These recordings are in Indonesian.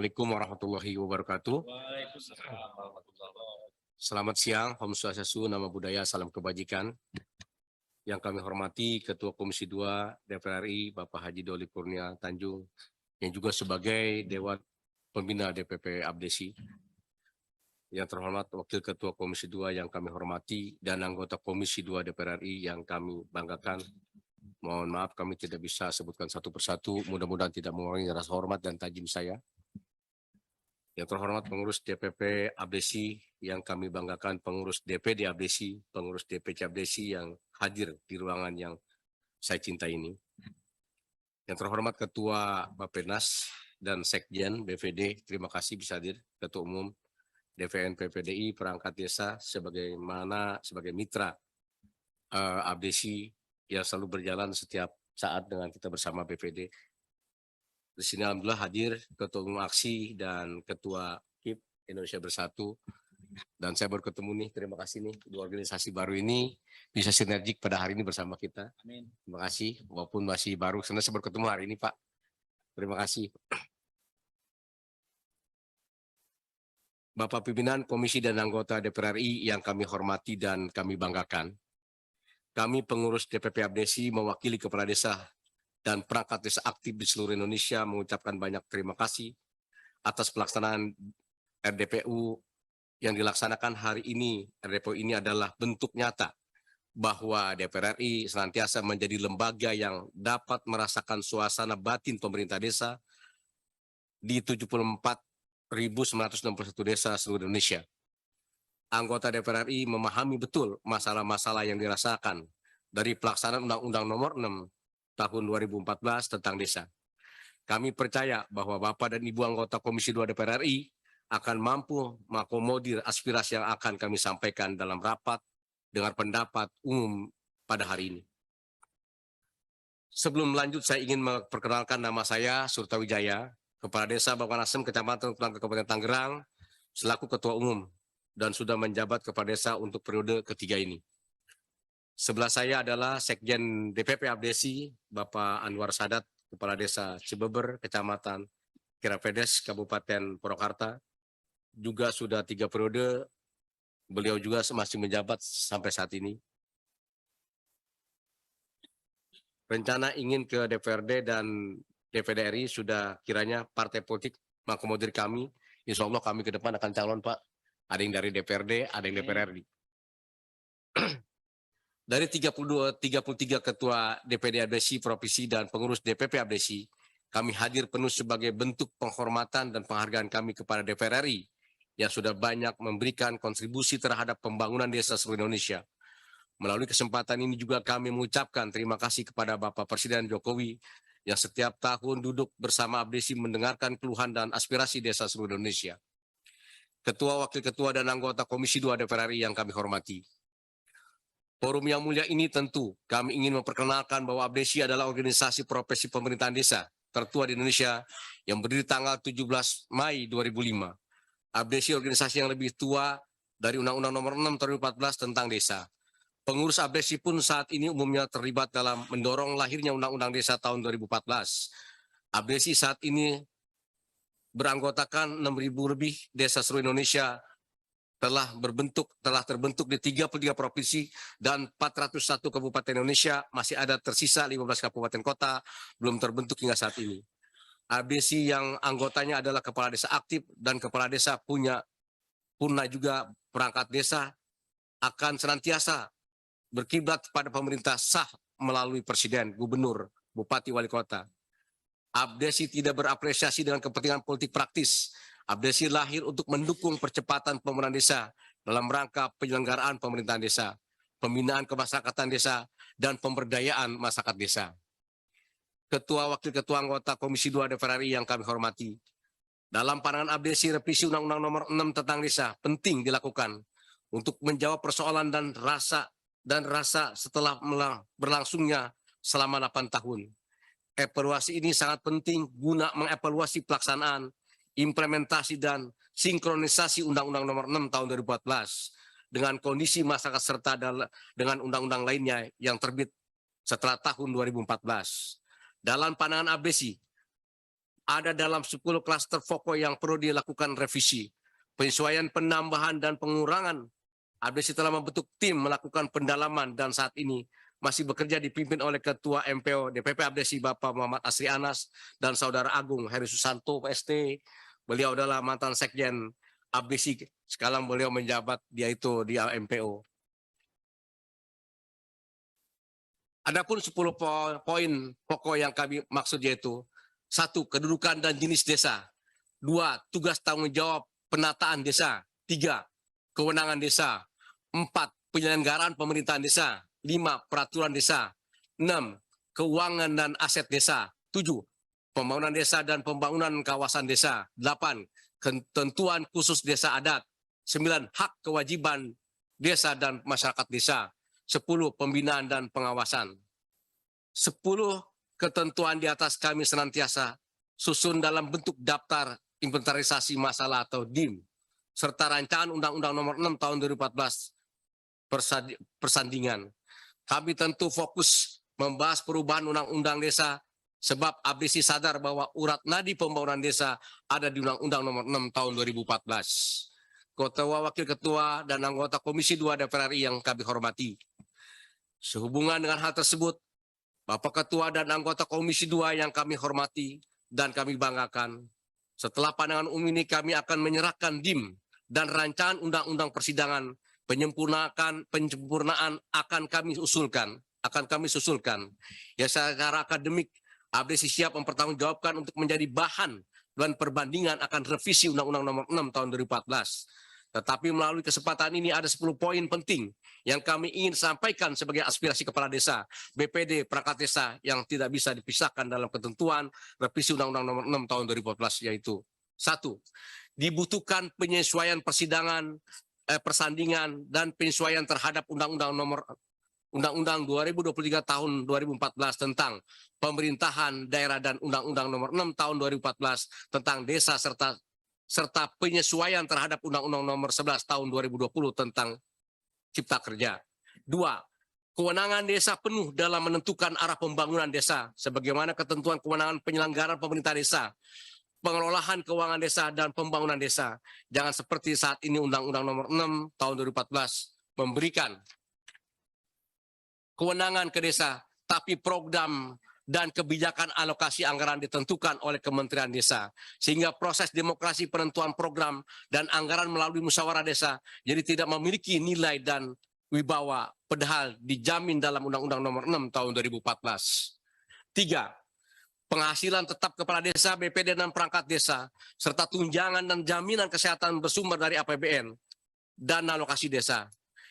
Assalamualaikum warahmatullahi wabarakatuh. Selamat siang, Om Swastiastu, Nama Budaya, Salam Kebajikan. Yang kami hormati Ketua Komisi 2 DPR RI, Bapak Haji Doli Kurnia Tanjung, yang juga sebagai Dewan Pembina DPP Abdesi. Yang terhormat Wakil Ketua Komisi 2 yang kami hormati, dan anggota Komisi 2 DPR RI yang kami banggakan. Mohon maaf kami tidak bisa sebutkan satu persatu, mudah-mudahan tidak mengurangi rasa hormat dan tajim saya. Yang terhormat pengurus DPP Abdesi yang kami banggakan, pengurus DPD Abdesi, pengurus DPC Abdesi yang hadir di ruangan yang saya cinta ini. Yang terhormat Ketua Bappenas dan Sekjen BVD, terima kasih bisa hadir. Ketua Umum DVN PPDI, perangkat desa sebagai mitra Abdesi yang selalu berjalan setiap saat dengan kita bersama BPD. Di sini alhamdulillah hadir Ketua Umum Aksi dan Ketua KIP Indonesia Bersatu. Dan saya baru ketemu nih, terima kasih nih, dua organisasi baru ini bisa sinergik pada hari ini bersama kita. Amin. Terima kasih, walaupun masih baru, sebenarnya saya baru ketemu hari ini Pak. Terima kasih. Bapak Pimpinan Komisi dan anggota DPR RI yang kami hormati dan kami banggakan. Kami pengurus DPP Abdesi mewakili kepala desa dan perangkat desa aktif di seluruh Indonesia mengucapkan banyak terima kasih atas pelaksanaan RDPU yang dilaksanakan hari ini. RDPU ini adalah bentuk nyata bahwa DPR RI senantiasa menjadi lembaga yang dapat merasakan suasana batin pemerintah desa di 74.961 desa seluruh Indonesia. Anggota DPR RI memahami betul masalah-masalah yang dirasakan dari pelaksanaan Undang-Undang Nomor 6 Tahun 2014 tentang desa. Kami percaya bahwa Bapak dan Ibu anggota Komisi 2 DPR RI akan mampu mengakomodir aspirasi yang akan kami sampaikan dalam rapat dengar pendapat umum pada hari ini. Sebelum lanjut, saya ingin memperkenalkan nama saya Surta Wijaya, Kepala Desa Bawanasem, Kecamatan Kabupaten Tangerang, selaku Ketua Umum dan sudah menjabat Kepala Desa untuk periode ketiga ini. Sebelah saya adalah Sekjen DPP Abdesi, Bapak Anwar Sadat, Kepala Desa Cibeber, Kecamatan Kirapedes, Kabupaten Purwakarta. Juga sudah 3 periode, beliau juga masih menjabat sampai saat ini. Rencana ingin ke DPRD dan DPD RI sudah kiranya partai politik mengakomodir kami. Insya Allah kami ke depan akan calon Pak. Ada yang dari DPRD, ada yang DPR RI. Dari 33 ketua DPD Abdesi Provinsi dan pengurus DPP Abdesi, kami hadir penuh sebagai bentuk penghormatan dan penghargaan kami kepada DPR RI yang sudah banyak memberikan kontribusi terhadap pembangunan desa seluruh Indonesia. Melalui kesempatan ini juga kami mengucapkan terima kasih kepada Bapak Presiden Jokowi yang setiap tahun duduk bersama Abdesi mendengarkan keluhan dan aspirasi desa seluruh Indonesia. Ketua, Wakil Ketua, dan anggota Komisi 2 DPR RI yang kami hormati. Forum yang mulia ini tentu kami ingin memperkenalkan bahwa Abdesi adalah organisasi profesi pemerintahan desa tertua di Indonesia yang berdiri tanggal 17 Mei 2005. Abdesi organisasi yang lebih tua dari Undang-Undang Nomor 6 Tahun 2014 tentang desa. Pengurus Abdesi pun saat ini umumnya terlibat dalam mendorong lahirnya Undang-Undang Desa tahun 2014. Abdesi saat ini beranggotakan 6.000 lebih desa seluruh Indonesia telah terbentuk di 33 provinsi dan 401 kabupaten Indonesia, masih ada tersisa 15 kabupaten kota belum terbentuk hingga saat ini. Abdesi yang anggotanya adalah kepala desa aktif dan kepala desa punya juga perangkat desa akan senantiasa berkiblat pada pemerintah sah melalui presiden, gubernur, bupati, wali kota. Abdesi tidak berapresiasi dengan kepentingan politik praktis. Abdesi lahir untuk mendukung percepatan pembangunan desa dalam rangka penyelenggaraan pemerintahan desa, pembinaan kemasyarakatan desa, dan pemberdayaan masyarakat desa. Ketua, Wakil Ketua, anggota Komisi 2 DPR RI yang kami hormati, dalam pandangan Abdesi, revisi Undang-Undang Nomor 6 tentang desa penting dilakukan untuk menjawab persoalan dan rasa setelah berlangsungnya selama 8 tahun. Evaluasi ini sangat penting guna mengevaluasi pelaksanaan, implementasi, dan sinkronisasi Undang-Undang Nomor 6 Tahun 2014 dengan kondisi masyarakat serta dengan undang-undang lainnya yang terbit setelah tahun 2014. Dalam pandangan Abdesi, ada dalam 10 klaster pokok yang perlu dilakukan revisi. Penyesuaian penambahan dan pengurangan. ABDC telah membentuk tim melakukan pendalaman dan saat ini masih bekerja dipimpin oleh Ketua MPO DPP ABDC Bapak Muhammad Asri Anas dan Saudara Agung Heri Susanto PST. Beliau adalah mantan Sekjen ABDC. Sekarang beliau menjabat dia itu di MPO. Adapun 10 poin pokok yang kami maksud yaitu: 1. Kedudukan dan jenis desa. 2. Tugas tanggung jawab penataan desa. 3. Kewenangan desa. 4. Penyelenggaraan pemerintahan desa. 5. Peraturan desa. 6. Keuangan dan aset desa. 7. Pembangunan desa dan pembangunan kawasan desa. 8. Ketentuan khusus desa adat. 9. Hak kewajiban desa dan masyarakat desa. 10. Pembinaan dan pengawasan. 10 ketentuan di atas kami senantiasa susun dalam bentuk daftar inventarisasi masalah atau DIM, serta rancangan Undang-Undang Nomor 6 Tahun 2014 persandingan. Kami tentu fokus membahas perubahan Undang-Undang Desa sebab ABDC sadar bahwa urat nadi pembangunan desa ada di Undang-Undang Nomor 6 Tahun 2014. Ketua, Wakil Ketua, dan anggota Komisi 2 DPR RI yang kami hormati. Sehubungan dengan hal tersebut, Bapak Ketua dan anggota Komisi 2 yang kami hormati dan kami banggakan, setelah pandangan umum ini kami akan menyerahkan DIM dan rancangan undang-undang persidangan penyempurnaan akan kami susulkan. Ya, secara akademik ABDC siap mempertanggungjawabkan untuk menjadi bahan dan perbandingan akan revisi Undang-Undang Nomor 6 Tahun 2014. Tetapi melalui kesempatan ini ada 10 poin penting yang kami ingin sampaikan sebagai aspirasi kepala desa, BPD, perangkat desa yang tidak bisa dipisahkan dalam ketentuan revisi Undang-Undang Nomor 6 Tahun 2014, yaitu: 1. Dibutuhkan penyesuaian persandingan dan penyesuaian terhadap Undang-Undang 2023 Tahun 2014 tentang pemerintahan daerah dan Undang-Undang Nomor 6 Tahun 2014 tentang desa serta penyesuaian terhadap Undang-Undang Nomor 11 Tahun 2020 tentang Cipta Kerja. 2. Kewenangan desa penuh dalam menentukan arah pembangunan desa, sebagaimana ketentuan kewenangan penyelenggaraan pemerintah desa, pengelolaan keuangan desa, dan pembangunan desa. Jangan seperti saat ini Undang-Undang Nomor 6 Tahun 2014 memberikan kewenangan ke desa, tapi program dan kebijakan alokasi anggaran ditentukan oleh Kementerian Desa. Sehingga proses demokrasi penentuan program dan anggaran melalui musyawarah desa jadi tidak memiliki nilai dan wibawa, padahal dijamin dalam Undang-Undang Nomor 6 Tahun 2014. 3. Penghasilan tetap kepala desa, BPD, dan perangkat desa, serta tunjangan dan jaminan kesehatan bersumber dari APBN dan alokasi desa,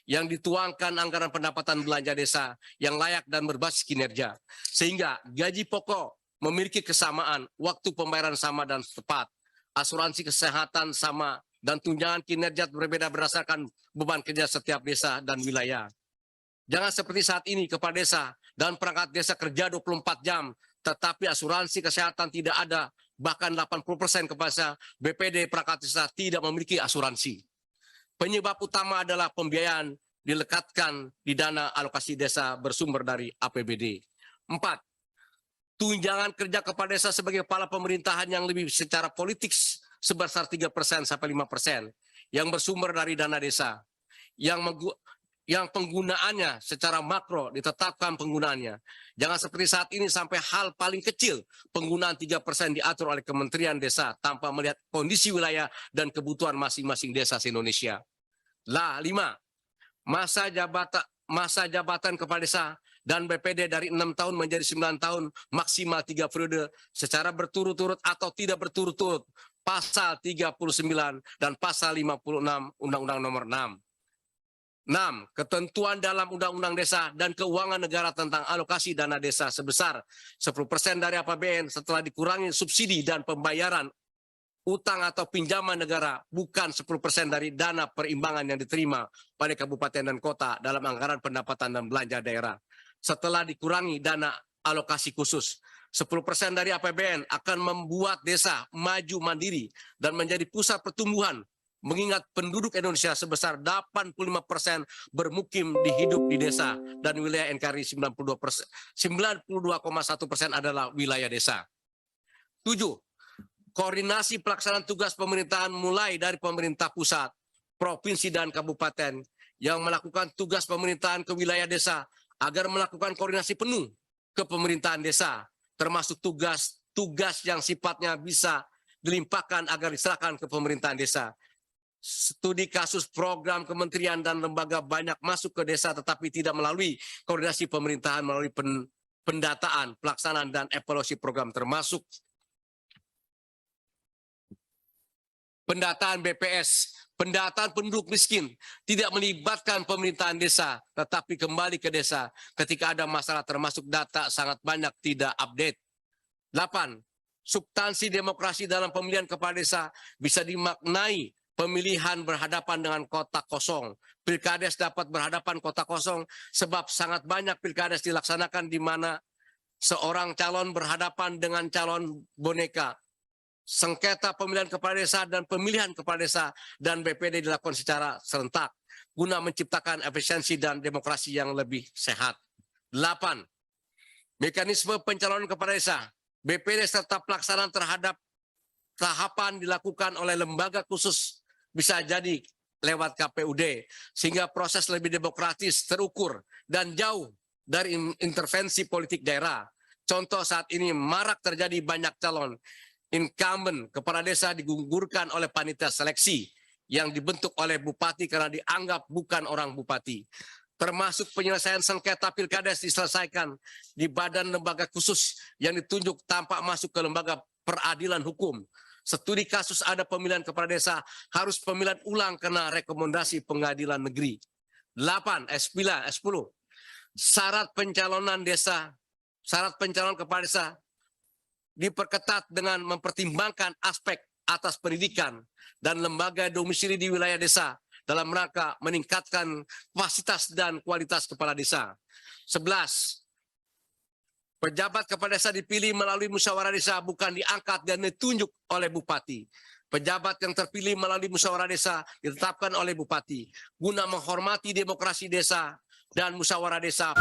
yang dituangkan anggaran pendapatan belanja desa yang layak dan berbasis kinerja, sehingga gaji pokok memiliki kesamaan, waktu pembayaran sama dan tepat, asuransi kesehatan sama, dan tunjangan kinerja berbeda berdasarkan beban kerja setiap desa dan wilayah. Jangan seperti saat ini kepala desa dan perangkat desa kerja 24 jam, tetapi asuransi kesehatan tidak ada, bahkan 80% kepala BPD perangkat desa tidak memiliki asuransi. Penyebab utama adalah pembiayaan dilekatkan di dana alokasi desa bersumber dari APBD. 4. Tunjangan kerja kepala desa sebagai kepala pemerintahan yang lebih secara politik sebesar 3% sampai 5% yang bersumber dari dana desa, yang penggunaannya secara makro ditetapkan penggunaannya. Jangan seperti saat ini sampai hal paling kecil penggunaan 3% diatur oleh Kementerian Desa tanpa melihat kondisi wilayah dan kebutuhan masing-masing desa se-Indonesia. 5. Masa jabatan kepala desa dan BPD dari 6 tahun menjadi 9 tahun maksimal 3 periode secara berturut-turut atau tidak berturut-turut. Pasal 39 dan pasal 56 Undang-Undang Nomor 6. 6. Ketentuan dalam Undang-Undang Desa dan Keuangan Negara tentang alokasi dana desa sebesar 10% dari APBN setelah dikurangi subsidi dan pembayaran utang atau pinjaman negara, bukan 10% dari dana perimbangan yang diterima pada kabupaten dan kota dalam anggaran pendapatan dan belanja daerah. Setelah dikurangi dana alokasi khusus, 10% dari APBN akan membuat desa maju mandiri dan menjadi pusat pertumbuhan, mengingat penduduk Indonesia sebesar 85% bermukim di desa dan wilayah NKRI 92,1% adalah wilayah desa. 7. koordinasi pelaksanaan tugas pemerintahan mulai dari pemerintah pusat, provinsi, dan kabupaten yang melakukan tugas pemerintahan ke wilayah desa agar melakukan koordinasi penuh ke pemerintahan desa, termasuk tugas yang sifatnya bisa dilimpahkan agar diserahkan ke pemerintahan desa. Studi kasus program kementerian dan lembaga banyak masuk ke desa tetapi tidak melalui koordinasi pemerintahan melalui pendataan, pelaksanaan, dan evaluasi program, termasuk pendataan BPS, pendataan penduduk miskin, tidak melibatkan pemerintahan desa, tetapi kembali ke desa ketika ada masalah, termasuk data sangat banyak tidak update. 8. Substansi demokrasi dalam pemilihan kepala desa bisa dimaknai pemilihan berhadapan dengan kotak kosong. Pilkades dapat berhadapan kotak kosong sebab sangat banyak pilkades dilaksanakan di mana seorang calon berhadapan dengan calon boneka. Sengketa pemilihan kepala desa dan pemilihan kepala desa dan BPD dilakukan secara serentak guna menciptakan efisiensi dan demokrasi yang lebih sehat. 8. Mekanisme pencalonan kepala desa, BPD serta pelaksanaan terhadap tahapan dilakukan oleh lembaga khusus, bisa jadi lewat KPUD, sehingga proses lebih demokratis, terukur, dan jauh dari intervensi politik daerah. Contoh saat ini marak terjadi banyak calon incumbent kepala desa digugurkan oleh panitia seleksi yang dibentuk oleh bupati karena dianggap bukan orang bupati. Termasuk penyelesaian sengketa pilkades diselesaikan di badan lembaga khusus yang ditunjuk tanpa masuk ke lembaga peradilan hukum. Studi kasus ada pemilihan kepala desa harus pemilihan ulang karena rekomendasi pengadilan negeri. 8. S10. Syarat pencalonan kepala desa diperketat dengan mempertimbangkan aspek atas pendidikan dan lembaga domisili di wilayah desa dalam rangka meningkatkan kapasitas dan kualitas kepala desa. 11. Pejabat kepala desa dipilih melalui musyawarah desa, bukan diangkat dan ditunjuk oleh bupati. Pejabat yang terpilih melalui musyawarah desa ditetapkan oleh bupati guna menghormati demokrasi desa dan musyawarah desa.